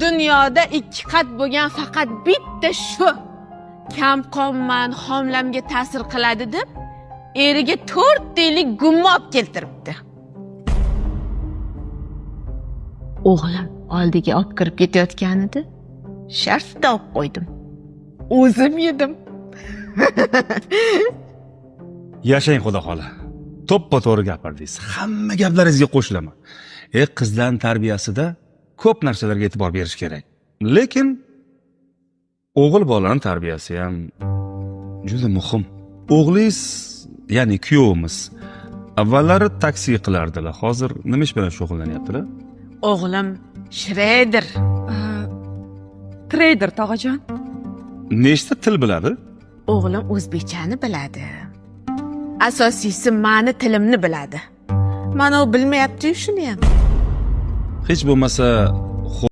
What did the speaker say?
Dunyoda 2 qat bo'lgan faqat bitta shu. Kamqonman, homilamga ta'sir qiladi deb eriga 4 yillik gumma olib keltiribdi. O'g'lim oldiga olib kirib ketayotganida shartta olib qo'ydim. O'zim yedim. Yashang xudo xola. To'ppa-to'g'ri gapirdingiz. Hamma gaplaringizga qo'shilaman. Qizlarning tarbiyasida ko'p narsalarga e'tibor berish kerak. Lekin o'g'il bolaning tarbiyasi ham juda muhim. O'g'lingiz, ya'ni kuyovimiz, avvallari taksi qilardilar. Hozir nima ish bilan shug'ullanyaptilar? O'g'lim Shredder. Trader tog'ajon. Nechta til biladi? O'g'lim o'zbekchani biladi. Asosiysi meni tilimni biladi. Mana u bilmayapti-yu shuni ham. Hech bo'lmasa